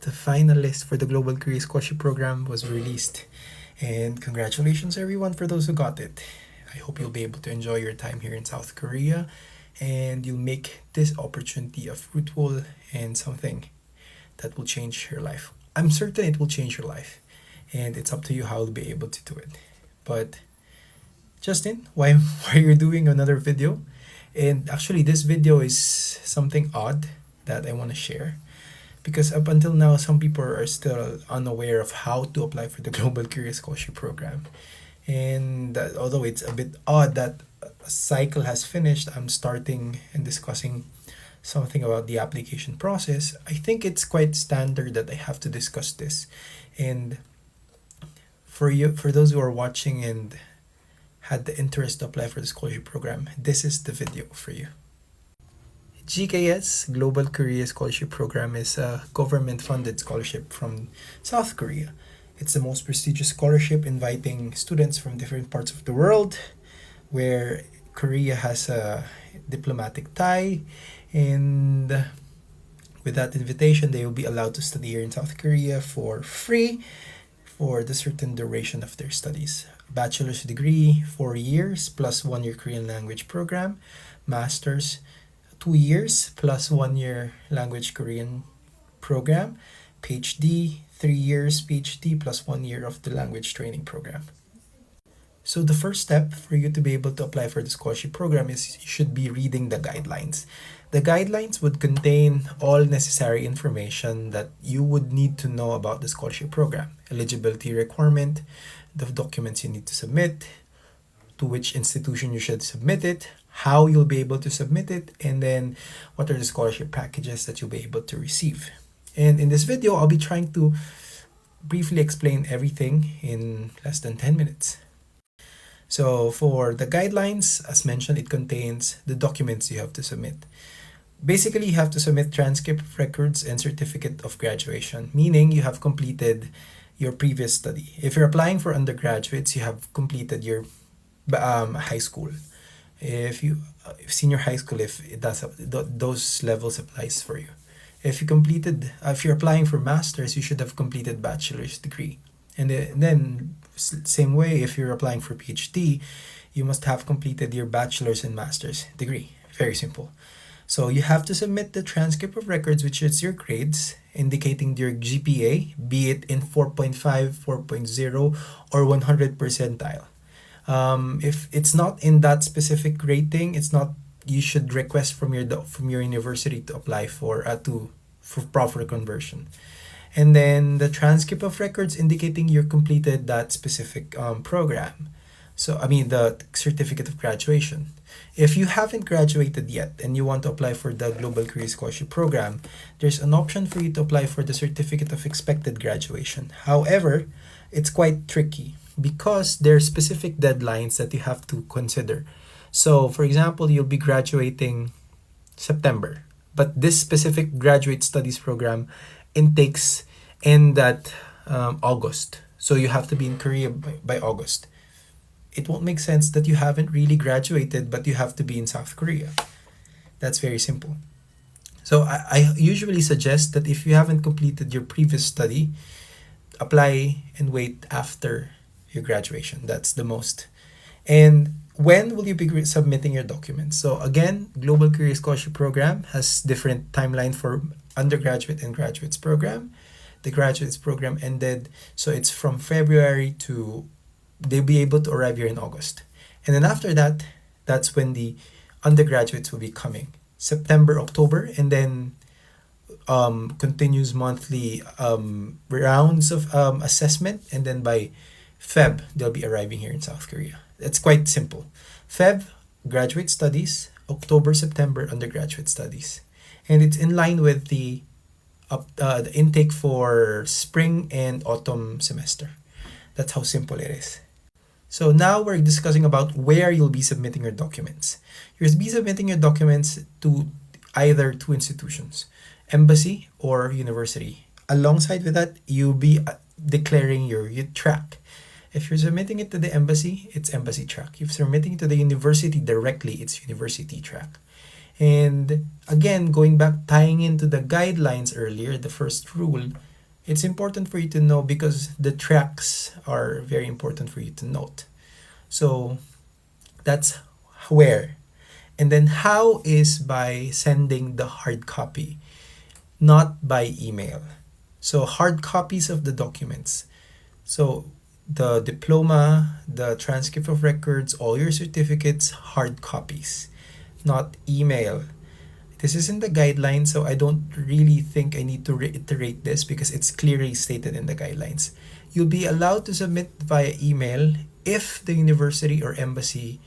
The final list for the Global Career Scholarship Program was released. And congratulations everyone for those who got it. I hope you'll be able to enjoy your time here in South Korea and you'll make this opportunity a fruitful and something that will change your life. I'm certain it will change your life and it's up to you how you'll be able to do it. But Justin, why you're doing another video? And actually this video is something odd that I want to share because up until now some people are still unaware of how to apply for the Global Career Scholarship Program. And although it's a bit odd that a cycle has finished, I'm starting and discussing something about the application process. I think it's quite standard that I have to discuss this. And for those who are watching and had the interest to apply for the scholarship program, this is the video for you. GKS, Global Career Scholarship Program, is a government-funded scholarship from South Korea. It's the most prestigious scholarship inviting students from different parts of the world where Korea has a diplomatic tie, and with that invitation they will be allowed to study here in South Korea for free for the certain duration of their studies. Bachelor's degree, 4 years plus 1 year Korean language program. Master's, 2 years plus 1 year language Korean program. PhD, 3 years PhD plus 1 year of the language training program. So the first step for you to be able to apply for the scholarship program is you should be reading the guidelines. The guidelines would contain all necessary information that you would need to know about the scholarship program. Eligibility requirement, the documents you need to submit, to which institution you should submit it, how you'll be able to submit it, and then what are the scholarship packages that you'll be able to receive. And in this video, I'll be trying to briefly explain everything in less than 10 minutes. So for the guidelines, as mentioned, it contains the documents you have to submit. Basically, you have to submit transcript of records and certificate of graduation, meaning you have completed your previous study. If you're applying for undergraduates, you have completed your high school. If you senior high school, if it does, those levels applies for you. If you're applying for masters, you should have completed bachelor's degree. And then same way, if you're applying for PhD, you must have completed your bachelor's and master's degree. Very simple. So you have to submit the transcript of records, which is your grades, indicating your GPA, be it in 4.5, 4.0, or 100 percentile. If it's not in that specific rating, it's not. You should request from your university to apply for proper conversion. And then the transcript of records indicating you completed that specific program. So I mean the certificate of graduation. If you haven't graduated yet and you want to apply for the Global Career Scholarship Program, there's an option for you to apply for the certificate of expected graduation. However, it's quite tricky because there are specific deadlines that you have to consider. So for example, you'll be graduating September, but this specific graduate studies program intakes end at August. So you have to be in Korea by August. It won't make sense that you haven't really graduated, but you have to be in South Korea. That's very simple. So I usually suggest that if you haven't completed your previous study, apply and wait after your graduation. That's the most. And when will you be submitting your documents? So again, Global Career Scholarship Program has different timeline for undergraduate and graduates program. The graduates program ended, so it's from February to they'll be able to arrive here in August. And then after that, that's when the undergraduates will be coming. September, October, and then continues monthly rounds of assessment, and then by Feb, they'll be arriving here in South Korea. It's quite simple. Feb, graduate studies. October, September, undergraduate studies. And it's in line with the intake for spring and autumn semester. That's how simple it is. So now we're discussing about where you'll be submitting your documents. You'll be submitting your documents to either two institutions, embassy or university. Alongside with that, you'll be declaring your track. If you're submitting it to the embassy, it's embassy track. If you're submitting it to the university directly, it's university track. And again, going back, tying into the guidelines earlier, the first rule, it's important for you to know because the tracks are very important for you to note. So that's where. And then how is by sending the hard copy, not by email. So hard copies of the documents. So the diploma, the transcript of records, all your certificates, hard copies, not email. This is in the guidelines, so I don't really think I need to reiterate this because it's clearly stated in the guidelines. You'll be allowed to submit via email if the university or embassy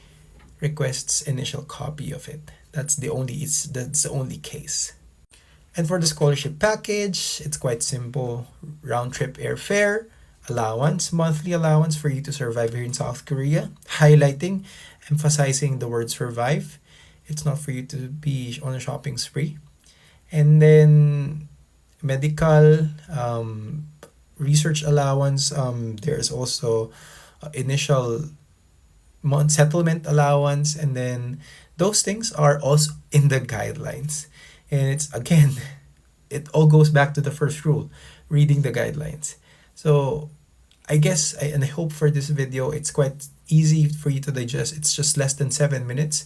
requests initial copy of it. That's the only case. And for the scholarship package, it's quite simple. Round trip airfare, allowance, monthly allowance for you to survive here in South Korea, highlighting, emphasizing the word survive. It's not for you to be on a shopping spree. And then medical, research allowance. There's also initial month settlement allowance, and then those things are also in the guidelines. And it's again, it all goes back to the first rule, reading the guidelines. So I guess and I hope for this video it's quite easy for you to digest. It's just less than 7 minutes,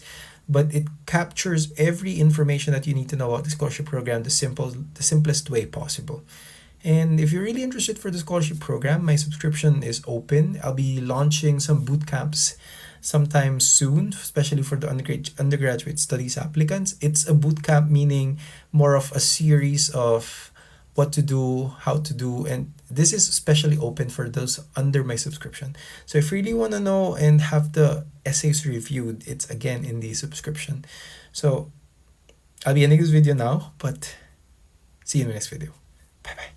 but it captures every information that you need to know about the scholarship program the simplest way possible. And if you're really interested for the scholarship program, my subscription is open. I'll be launching some boot camps sometime soon, especially for the undergraduate studies applicants. It's a boot camp, meaning more of a series of what to do, how to do, and this is especially open for those under my subscription. So if you really want to know and have the essays reviewed, it's again in the subscription. So I'll be ending this video now, but see you in the next video. Bye bye.